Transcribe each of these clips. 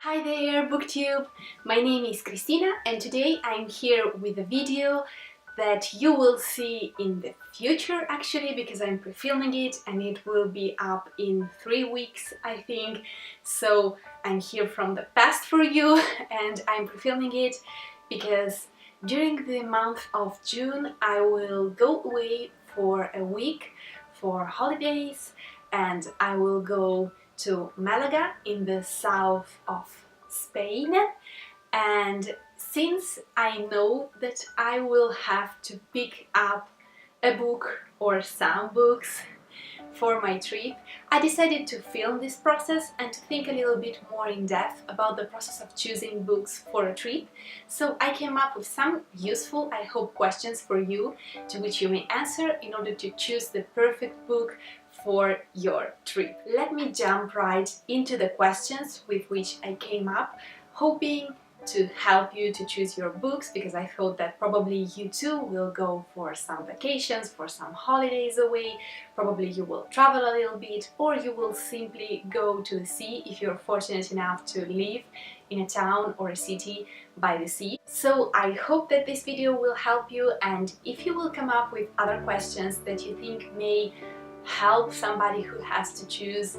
Hi there, BookTube! My name is Christina and today I'm here with a video that you will see in the future actually, because I'm pre-filming it and it will be up in 3 weeks I think. So I'm here from the past for you and I'm pre-filming it because during the month of June I will go away for a week for holidays and I will go to Malaga in the south of Spain, and since I know that I will have to pick up a book or some books for my trip, I decided to film this process and to think a little bit more in depth about the process of choosing books for a trip. So I came up with some useful, I hope, questions for you to which you may answer in order to choose the perfect book for your trip. Let me jump right into the questions with which I came up, hoping to help you to choose your books, because I thought that probably you too will go for some vacations, for some holidays away, probably you will travel a little bit, or you will simply go to the sea if you're fortunate enough to live in a town or a city by the sea. So I hope that this video will help you, and if you will come up with other questions that you think may help somebody who has to choose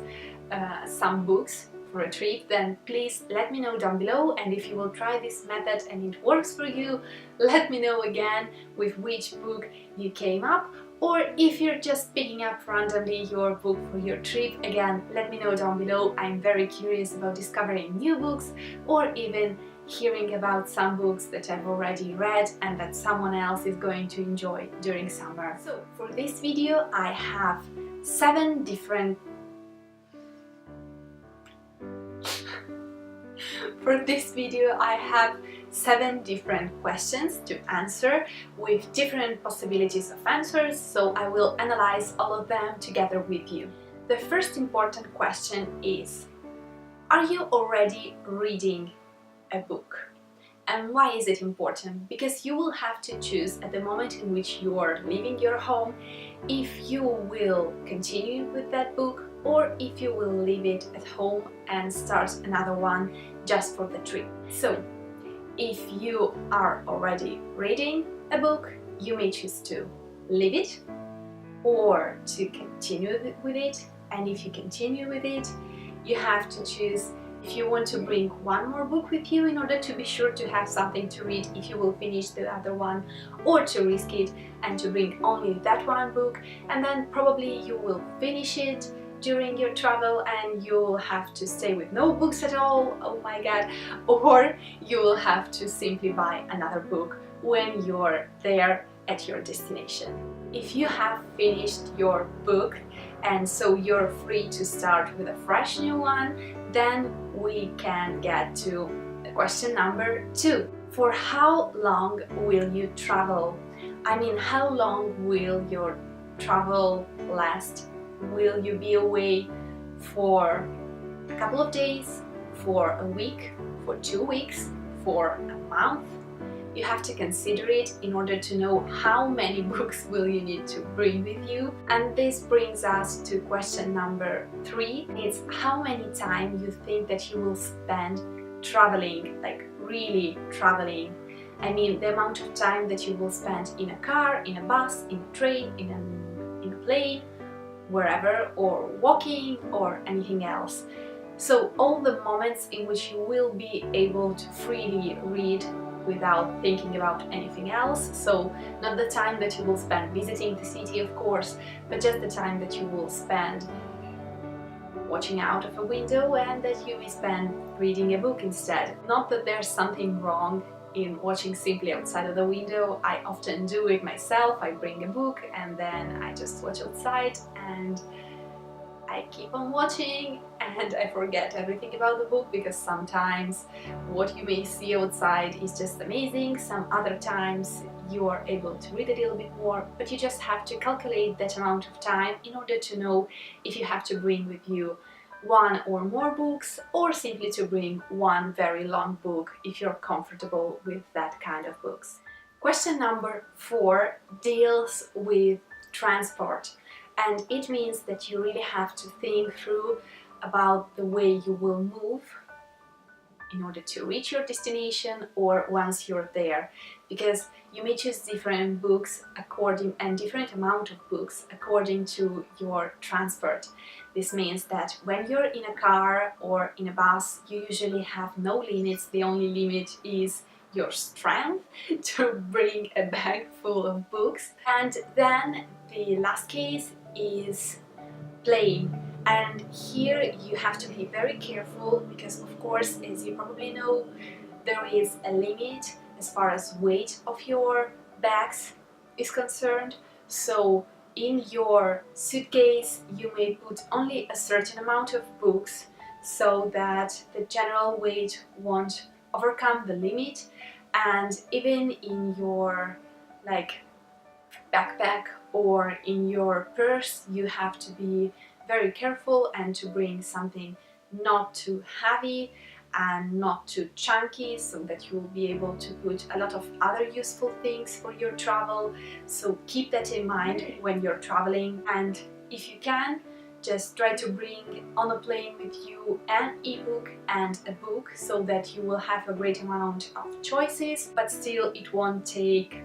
some books for a trip, then please let me know down below, and if you will try this method and it works for you, let me know again with which book you came up, or if you're just picking up randomly your book for your trip, again let me know down below. I'm very curious about discovering new books or even hearing about some books that I've already read and that someone else is going to enjoy during summer. So for this video I have 7 different questions to answer with different possibilities of answers, so I will analyze all of them together with you. The first important question is: are you already reading a book? And why is it important? Because you will have to choose at the moment in which you are leaving your home if you will continue with that book or if you will leave it at home and start another one just for the trip. So, if you are already reading a book, you may choose to leave it or to continue with it, and if you continue with it, you have to choose if you want to bring one more book with you in order to be sure to have something to read if you will finish the other one, or to risk it and to bring only that one book, and then probably you will finish it during your travel and you will have to stay with no books at all, oh my god, or you will have to simply buy another book when you're there at your destination. If you have finished your book and so you're free to start with a fresh new one, then we can get to question number 2. For how long will you travel? I mean, how long will your travel last? Will you be away for a couple of days, for a week, for 2 weeks, for a month? You have to consider it in order to know how many books will you need to bring with you. And this brings us to question number 3. It's how many time you think that you will spend traveling, like really traveling. I mean, the amount of time that you will spend in a car, in a bus, in a train, in a plane, wherever, or walking, or anything else. So all the moments in which you will be able to freely read without thinking about anything else. So not the time that you will spend visiting the city, of course, but just the time that you will spend watching out of a window and that you may spend reading a book instead. Not that there's something wrong in watching simply outside of the window. I often do it myself. I bring a book and then I just watch outside and I keep on watching and I forget everything about the book, because sometimes what you may see outside is just amazing, some other times you are able to read a little bit more, but you just have to calculate that amount of time in order to know if you have to bring with you one or more books, or simply to bring one very long book if you're comfortable with that kind of books. Question number 4 deals with transport. And it means that you really have to think through about the way you will move in order to reach your destination or once you're there, because you may choose different books and different amount of books according to your transport. This means that when you're in a car or in a bus, you usually have no limits. The only limit is your strength to bring a bag full of books. And then the last case is plane. And here you have to be very careful because, of course, as you probably know, there is a limit as far as weight of your bags is concerned. So in your suitcase you may put only a certain amount of books so that the general weight won't overcome the limit. And even in your backpack or in your purse you have to be very careful and to bring something not too heavy and not too chunky, so that you will be able to put a lot of other useful things for your travel. So keep that in mind when you're traveling, and if you can, just try to bring on a plane with you an ebook and a book so that you will have a great amount of choices, but still it won't take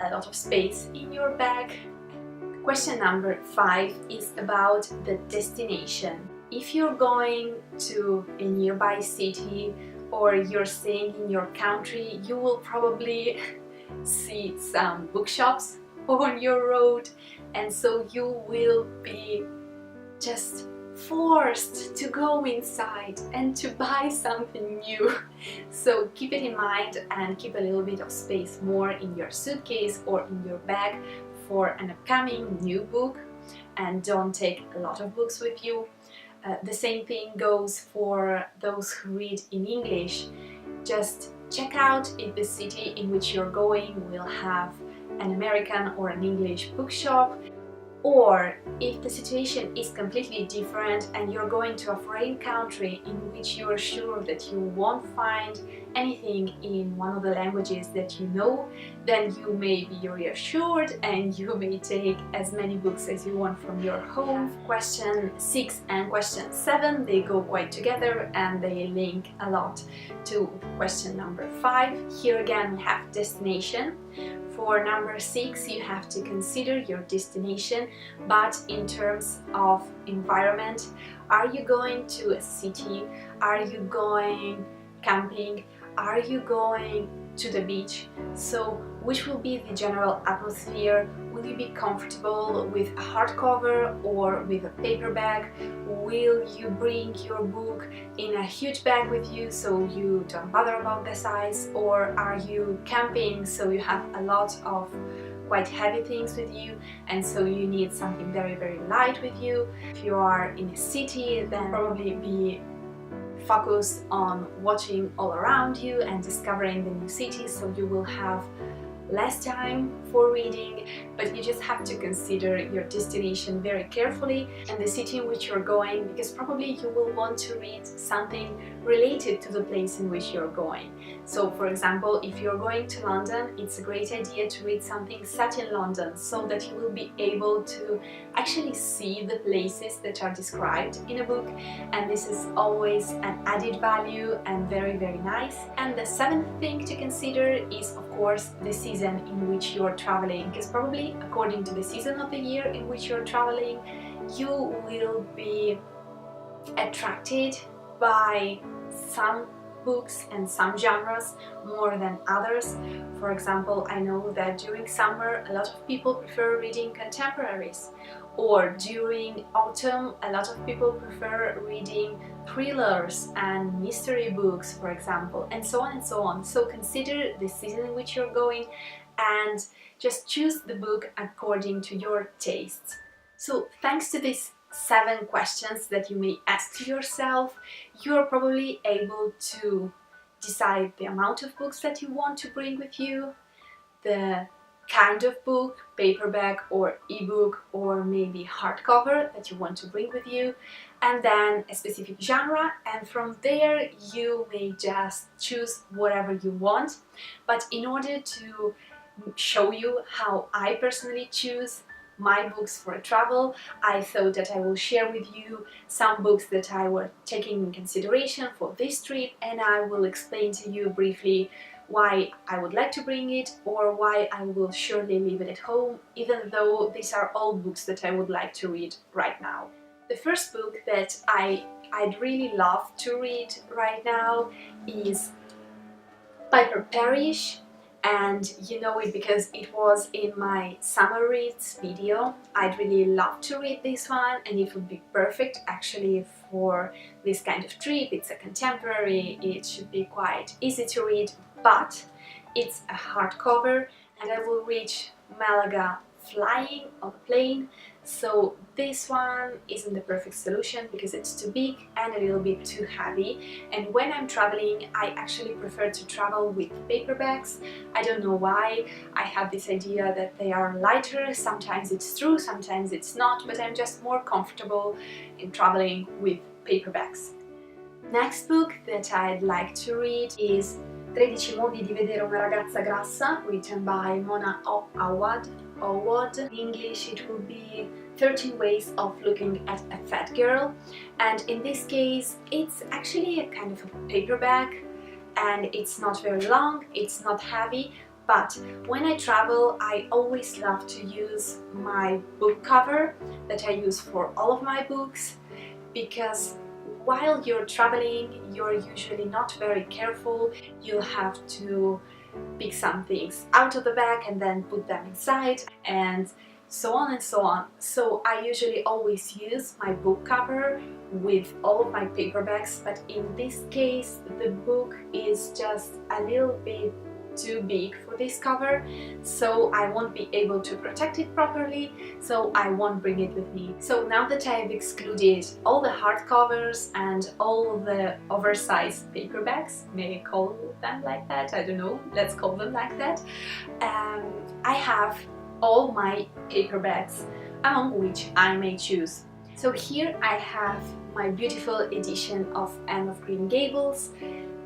a lot of space in your bag. Question number 5 is about the destination. If you're going to a nearby city or you're staying in your country, you will probably see some bookshops on your road, and so you will be just forced to go inside and to buy something new. So keep it in mind and keep a little bit of space more in your suitcase or in your bag for an upcoming new book, and don't take a lot of books with you. The same thing goes for those who read in English. Just check out if the city in which you're going will have an American or an English bookshop, or if the situation is completely different and you're going to a foreign country in which you are sure that you won't find anything in one of the languages that you know, then you may be reassured and you may take as many books as you want from your home. Question 6 and question 7, they go quite together and they link a lot to question number 5. Here again we have destination. For number 6, you have to consider your destination, but in terms of environment. Are you going to a city? Are you going camping? Are you going to the beach? So which will be the general atmosphere? Will you be comfortable with a hardcover or with a paper bag? Will you bring your book in a huge bag with you so you don't bother about the size? Or are you camping so you have a lot of quite heavy things with you and so you need something very, very light with you? If you are in a city, then probably be focused on watching all around you and discovering the new cities, so you will have less time for reading, but you just have to consider your destination very carefully and the city in which you're going, because probably you will want to read something related to the place in which you're going. So for example, if you're going to London, it's a great idea to read something set in London so that you will be able to actually see the places that are described in a book, and this is always an added value and very, very nice. And the 7th thing to consider is of course the season in which you're traveling, because probably according to the season of the year in which you're traveling, you will be attracted by some books and some genres more than others. For example, I know that during summer a lot of people prefer reading contemporaries, or during autumn a lot of people prefer reading thrillers and mystery books, for example, and so on and so on. So consider the season in which you're going and just choose the book according to your tastes. So thanks to these 7 questions that you may ask to yourself, you're probably able to decide the amount of books that you want to bring with you, the kind of book, paperback or ebook or maybe hardcover that you want to bring with you, and then a specific genre, and from there you may just choose whatever you want. But in order to show you how I personally choose my books for a travel, I thought that I will share with you some books that I were taking in consideration for this trip, and I will explain to you briefly why I would like to bring it or why I will surely leave it at home, even though these are all books that I would like to read right now. The first book that I'd really love to read right now is Piper Parrish, and you know it because it was in my summer reads video. I'd really love to read this one, and it would be perfect actually for this kind of trip. It's a contemporary, it should be quite easy to read, but it's a hardcover and I will reach Malaga flying on a plane, so this one isn't the perfect solution because it's too big and a little bit too heavy, and when I'm traveling I actually prefer to travel with paperbacks. I don't know why, I have this idea that they are lighter, sometimes it's true, sometimes it's not, but I'm just more comfortable in traveling with paperbacks. Next book that I'd like to read is 13 modi di vedere una ragazza grassa, written by Mona Awad. In English it would be 13 ways of looking at a fat girl, and in this case it's actually a kind of a paperback and it's not very long, it's not heavy, but when I travel I always love to use my book cover that I use for all of my books, because while you're traveling you're usually not very careful, you'll have to pick some things out of the bag and then put them inside and so on and so on. So I usually always use my book cover with all of my paperbacks, but in this case the book is just a little bit too big for this cover, so I won't be able to protect it properly, so I won't bring it with me. So now that I've excluded all the hardcovers and all the oversized paperbacks, may I call them like that? I don't know, let's call them like that. I have all my paperbacks, among which I may choose. So here I have my beautiful edition of Anne of Green Gables,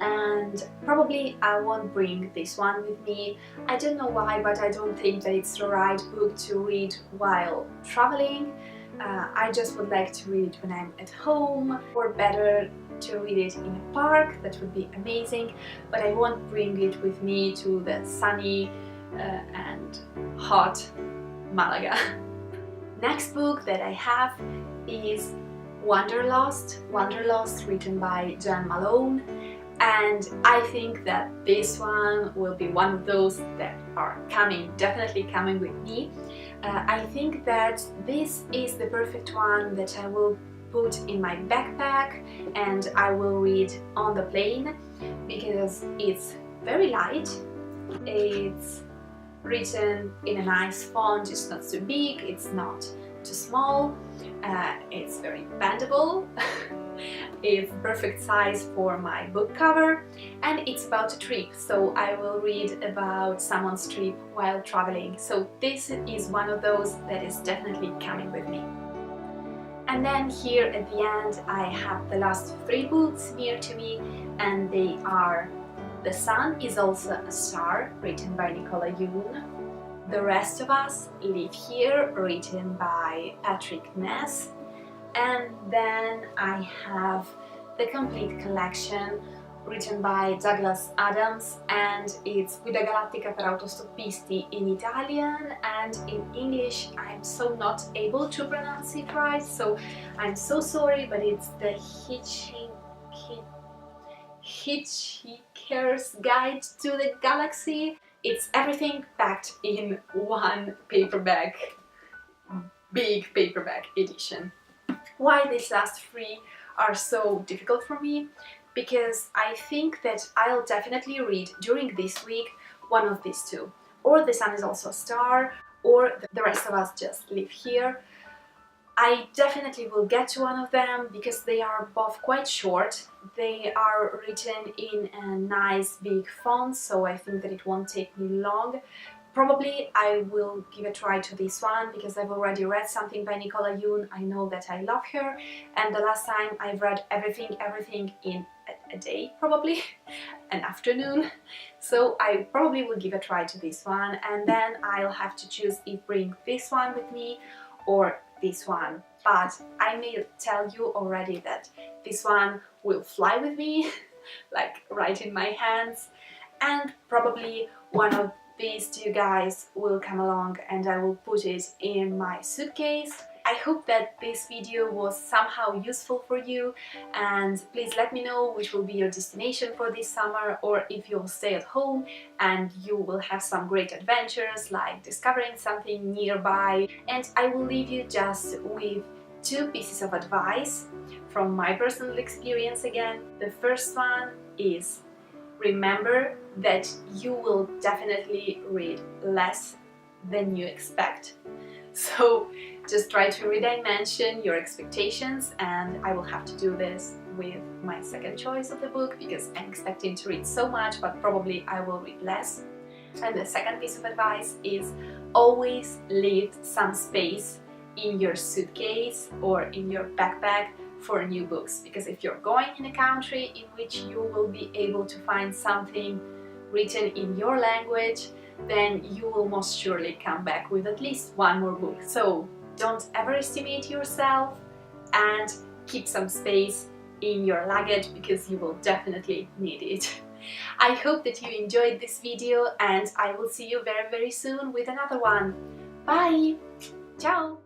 and probably I won't bring this one with me. I don't know why, but I don't think that it's the right book to read while traveling. I just would like to read it when I'm at home, or better to read it in a park, that would be amazing, but I won't bring it with me to the sunny and hot Malaga. Next book that I have is Wanderlust, written by Jan Malone, and I think that this one will be one of those that are definitely coming with me. I think that this is the perfect one that I will put in my backpack and I will read on the plane, because it's very light, it's written in a nice font, it's not too big, it's not too small, it's very bendable, it's perfect size for my book cover, and it's about a trip, so I will read about someone's trip while traveling, so this is one of those that is definitely coming with me. And then here at the end I have the last 3 books near to me, and they are The Sun is Also a Star, written by Nicola Yoon, The Rest of Us Live Here, written by Patrick Ness, and then I have the complete collection written by Douglas Adams, and it's Guida Galattica per Autostoppisti in Italian, and in English I'm so not able to pronounce it right, so I'm so sorry, but it's the Hitchhiker's Guide to the Galaxy. It's everything packed in one paperback, big paperback edition. Why these last 3 are so difficult for me? Because I think that I'll definitely read during this week one of these 2. Or The Sun is Also a Star, or The Rest of Us Just Live Here. I definitely will get to one of them because they are both quite short. They are written in a nice big font, so I think that it won't take me long. Probably I will give a try to this one because I've already read something by Nicola Yoon. I know that I love her, and the last time I've read everything in a day probably, an afternoon. So I probably will give a try to this one, and then I'll have to choose if bring this one with me or this one. But I may tell you already that this one will fly with me, like right in my hands, and probably one of these two guys will come along and I will put it in my suitcase. I hope that this video was somehow useful for you, and please let me know which will be your destination for this summer, or if you'll stay at home and you will have some great adventures like discovering something nearby. And I will leave you just with two pieces of advice from my personal experience again. The first one is: remember that you will definitely read less than you expect. So just try to redimension your expectations, and I will have to do this with my second choice of the book because I'm expecting to read so much, but probably I will read less. And the second piece of advice is always leave some space in your suitcase or in your backpack for new books, because if you're going in a country in which you will be able to find something written in your language, then you will most surely come back with at least one more book. So don't overestimate yourself and keep some space in your luggage because you will definitely need it. I hope that you enjoyed this video, and I will see you very soon with another one. Bye! Ciao!